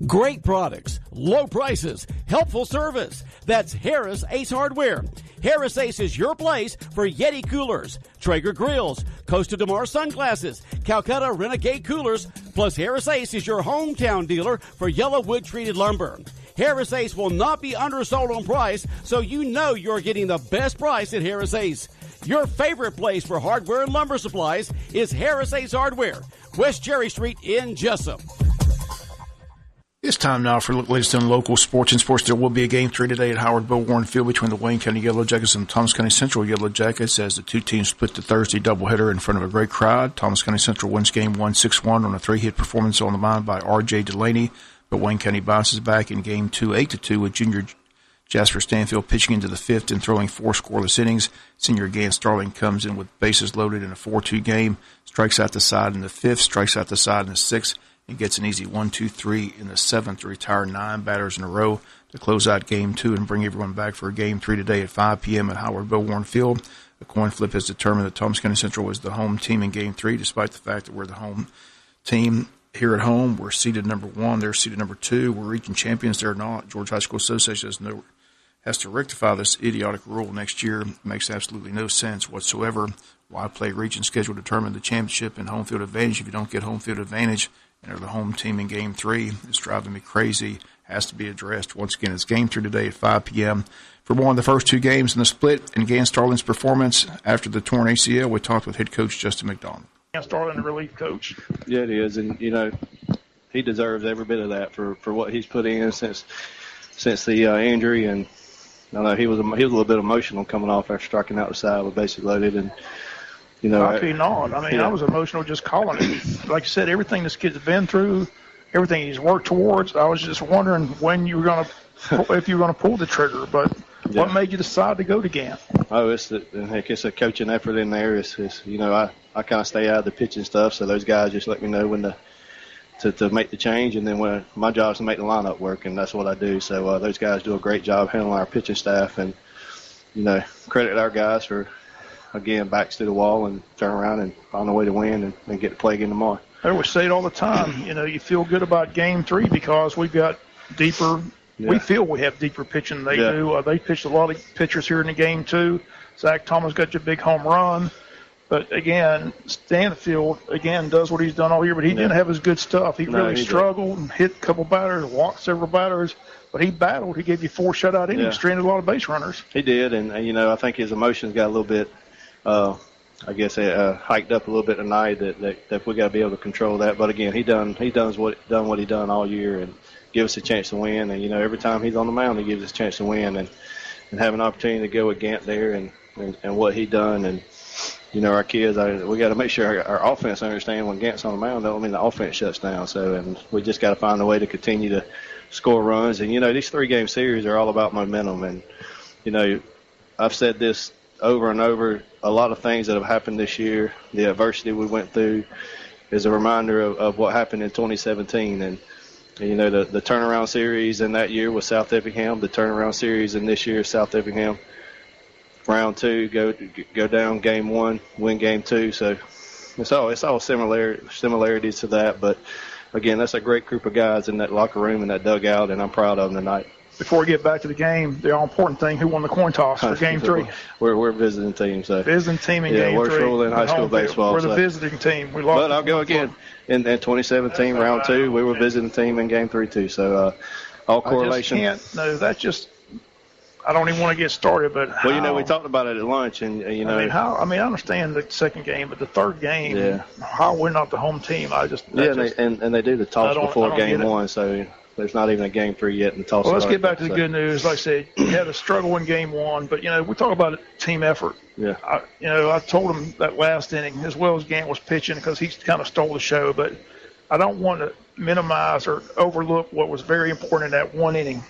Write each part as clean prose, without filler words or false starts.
Great products, low prices, helpful service. That's Harris Ace Hardware. Harris Ace is your place for Yeti coolers, Traeger grills, Costa de Mar sunglasses, Calcutta Renegade coolers, plus Harris Ace is your hometown dealer for yellow wood treated lumber. Harris Ace will not be undersold on price, so you know you're getting the best price at Harris Ace. Your favorite place for hardware and lumber supplies is Harris Ace Hardware, West Cherry Street in Jessup. It's time now for the latest in local sports. In sports, there will be a Game 3 today at Howard Bill Warren Field between the Wayne County Yellow Jackets and the Thomas County Central Yellow Jackets as the two teams split the Thursday doubleheader in front of a great crowd. Thomas County Central wins Game 1 6-1 on a 3-hit performance on the mound by R.J. Delaney, but Wayne County bounces back in Game 2 8-2 with junior Jasper Stanfield pitching into the fifth and throwing 4 scoreless innings. Senior Gant Starling comes in with bases loaded in a 4-2 game, strikes out the side in the fifth, strikes out the side in the sixth, and gets an easy 1-2-3 in the seventh to retire 9 batters in a row to close out Game 2 and bring everyone back for Game 3 today at 5 p.m. at Howard Bill Warren Field. A coin flip has determined that Thomas County Central was the home team in Game 3, despite the fact that we're the home team here at home. We're seeded number 1. They're seeded number 2. We're region champions. They're not. Georgia High School Association has to rectify this idiotic rule next year. It makes absolutely no sense whatsoever. Why play region schedule to determine the championship and home field advantage if you don't get home field advantage and are the home team in Game 3? It's driving me crazy. Has to be addressed. Once again, it's Game 3 today at 5 p.m. For more on the first 2 games in the split and Gant Starling's performance after the torn ACL, we talked with head coach Justin McDonald. Gant Starling, the relief coach. Yeah, it is, and he deserves every bit of that for what he's put in since the injury. And I know he was a little bit emotional coming off after striking out the side with bases loaded, and How could he not? I mean, I was emotional just calling it. Like you said, everything this kid's been through, everything he's worked towards. I was just wondering when you were if you were gonna pull the trigger. But what made you decide to go to Gant? Oh, it's a coaching effort in there. I kind of stay out of the pitching stuff, so those guys just let me know when to make the change, and then when my job is to make the lineup work, and that's what I do. So those guys do a great job handling our pitching staff, and credit our guys for, again, backs to the wall and turn around and find a way to win and get to play again tomorrow. I always say it all the time. You feel good about Game 3 because we've got deeper. Yeah. We feel we have deeper pitching than they do. They pitched a lot of pitchers here in the Game 2. Zach Thomas got your big home run. But, again, Stanfield, does what he's done all year, but he didn't have his good stuff. He really struggled and hit a couple batters, walked several batters. But he battled. He gave you 4 shutout innings, stranded a lot of base runners. He did, and I think his emotions got a little bit hiked up a little bit tonight that we got to be able to control that. But, again, he done what he done all year and give us a chance to win. And, every time he's on the mound, he gives us a chance to win and have an opportunity to go with Gant there and what he done. And, our kids, we got to make sure our offense understand when Gant's on the mound, that don't mean the offense shuts down. So, and we just got to find a way to continue to score runs. And, these 3-game series are all about momentum. And, I've said this over and over, a lot of things that have happened this year, the adversity we went through is a reminder of what happened in 2017. And the turnaround series in that year was South Effingham. The turnaround series in this year is South Effingham. Round 2, go down Game 1, win Game 2. So it's all similarities to that. But, again, that's a great group of guys in that locker room and that dugout, and I'm proud of them tonight. Before we get back to the game, the all-important thing, who won the coin toss for Game 3? We're a visiting team. So. Visiting team in Game 3. Yeah, we're Shoreland High School baseball. We're the visiting team. We lost. But I'll go again. In 2017, Round 2, we were visiting team in Game 3, too. So all correlation. I don't even want to get started, but we talked about it at lunch, and I understand the second game, but the third game, how we're not the home team. And they do the toss before Game 1, so there's not even a Game 3 yet in the toss. Well, let's get back to the good news. Like I said, you had a struggle in Game 1, but we talk about team effort. Yeah. I told him that last inning, as well as Gant was pitching, because he kind of stole the show, but I don't want to minimize or overlook what was very important in that one inning.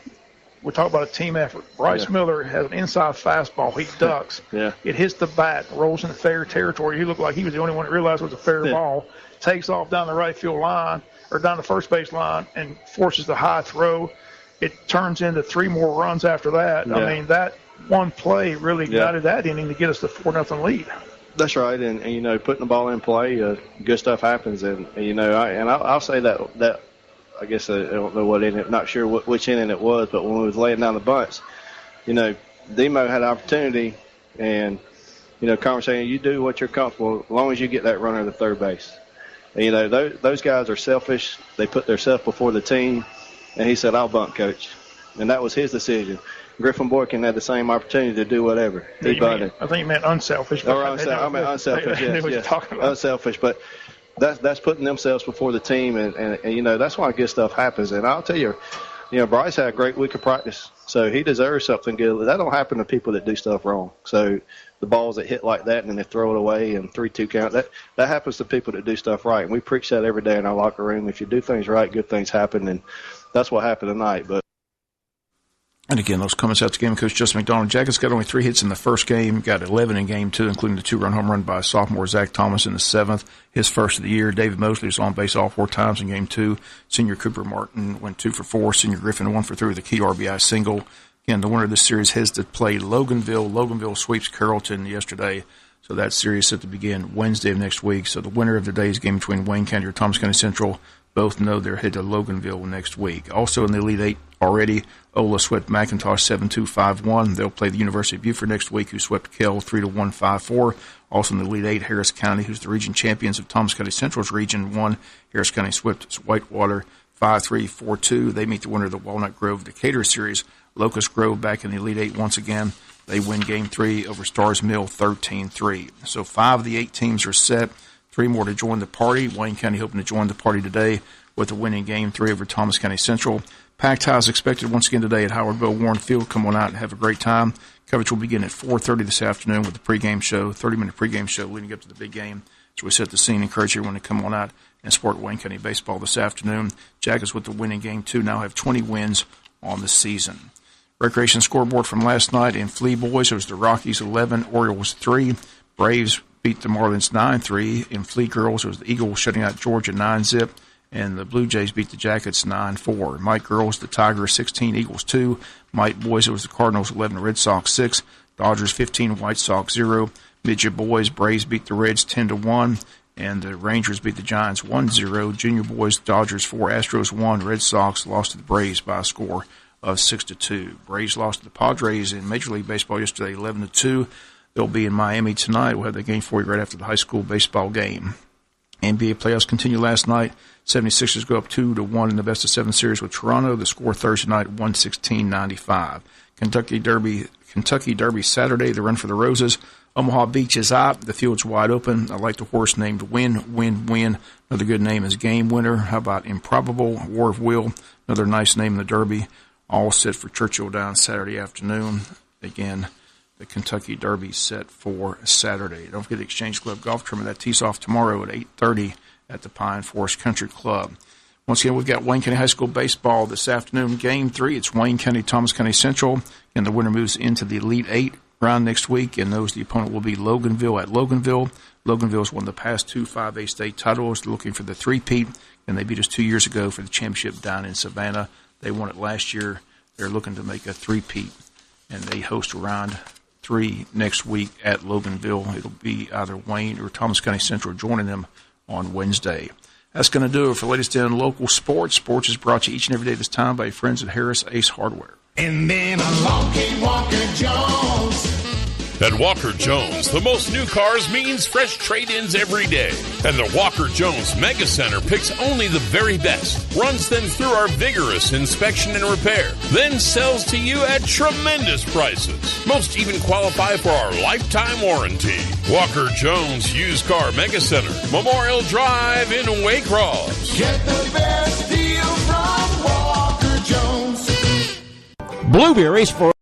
We talk about a team effort. Bryce Miller has an inside fastball. He ducks. It hits the bat, rolls into fair territory. He looked like he was the only one that realized it was a fair ball. Takes off down the right field line or down the first base line and forces the high throw. It turns into 3 more runs after that. I mean, that one play really guided that inning to get us the 4-0 lead. That's right, and putting the ball in play, good stuff happens, and I'll say that I guess I don't know what inning, not sure which inning it was, but when we was laying down the bunts, Demo had an opportunity, and Carmen saying, you do what you're comfortable as long as you get that runner to third base. And, those guys are selfish. They put themselves before the team. And he said, I'll bunt, Coach. And that was his decision. Griffin Boykin had the same opportunity to do whatever. He bunted. I think you meant unselfish. I meant unselfish, yes. Unselfish. But that's putting themselves before the team. And that's why good stuff happens. And I'll tell you, Bryce had a great week of practice. So he deserves something good. That don't happen to people that do stuff wrong. So the balls that hit like that and then they throw it away and 3-2 count, that happens to people that do stuff right. And we preach that every day in our locker room. If you do things right, good things happen. And that's what happened tonight. And again, those comments out to game coach Justin McDonald. Jackets got only 3 hits in the first game, got 11 in game 2, including the 2-run home run by sophomore Zach Thomas in the 7th, his first of the year. David Mosley was on base all 4 times in game 2. Senior Cooper Martin went 2 for 4. Senior Griffin 1 for 3 with a key RBI single. Again, the winner of this series has to play Loganville. Loganville sweeps Carrollton yesterday, so that series set to begin Wednesday of next week. So the winner of today's game between Wayne County or Thomas County Central both know they're headed to Loganville next week. Also in the Elite Eight already, Ola swept McIntosh 7-2-5-1. They'll play the University of Beaufort next week, who swept Kell 3-1, 5-4. Also in the Elite Eight, Harris County, who's the region champions of Thomas County Central's Region 1. Harris County swept Whitewater 5-3, 4-2. They meet the winner of the Walnut Grove Decatur Series. Locust Grove back in the Elite Eight once again. They win Game 3 over Stars Mill 13-3. So 5 of the 8 teams are set. 3 more to join the party. Wayne County hoping to join the party today with a win in Game 3 over Thomas County Central. Packed house expected once again today at Howard Bill Warren Field. Come on out and have a great time. Coverage will begin at 4:30 this afternoon with the pregame show, 30-minute pregame show leading up to the big game. So we set the scene, encourage everyone to come on out and support Wayne County baseball this afternoon. Jackets with the win in Game 2 now have 20 wins on the season. Recreation scoreboard from last night in Flea Boys. It was the Rockies 11, Orioles 3. Braves beat the Marlins 9-3. In Flea Girls, it was the Eagles shutting out Georgia 9-zip. And the Blue Jays beat the Jackets 9-4. Mike Girls, the Tigers 16, Eagles 2. Mike Boys, it was the Cardinals 11, Red Sox 6. Dodgers 15, White Sox 0. Midget Boys, Braves beat the Reds 10-1. And the Rangers beat the Giants 1-0. Junior Boys, Dodgers 4, Astros 1. Red Sox lost to the Braves by a score of 6-2. Braves lost to the Padres in Major League Baseball yesterday 11-2. They'll be in Miami tonight. We'll have the game for you right after the high school baseball game. NBA playoffs continue last night. 76ers go up 2-1 in the best-of-7 series with Toronto. The score Thursday night, 116-95. Kentucky Derby Saturday, the Run for the Roses. Omaha Beach is out. The field's wide open. I like the horse named Win. Another good name is Game Winner. How about Improbable? War of Will. Another nice name in the Derby. All set for Churchill Downs Saturday afternoon. Again, the Kentucky Derby set for Saturday. Don't forget the Exchange Club Golf Tournament. That tees off tomorrow at 8:30 at the Pine Forest Country Club. Once again, we've got Wayne County High School baseball this afternoon. Game 3, it's Wayne County, Thomas County Central. And the winner moves into the Elite 8 round next week. And the opponent will be Loganville at Loganville. Loganville's won the past 2 5A state titles. They're looking for the three-peat. And they beat us 2 years ago for the championship down in Savannah. They won it last year. They're looking to make a three-peat. And they host round 3 next week at Loganville. It'll be either Wayne or Thomas County Central joining them on Wednesday. That's going to do it for latest in local sports. Sports is brought to you each and every day this time by friends at Harris Ace Hardware. And then along came Walker Jones. At Walker Jones, the most new cars means fresh trade-ins every day. And the Walker Jones Mega Center picks only the very best, runs them through our vigorous inspection and repair, then sells to you at tremendous prices. Most even qualify for our lifetime warranty. Walker Jones Used Car Mega Center, Memorial Drive in Waycross. Get the best deal from Walker Jones. Blueberries for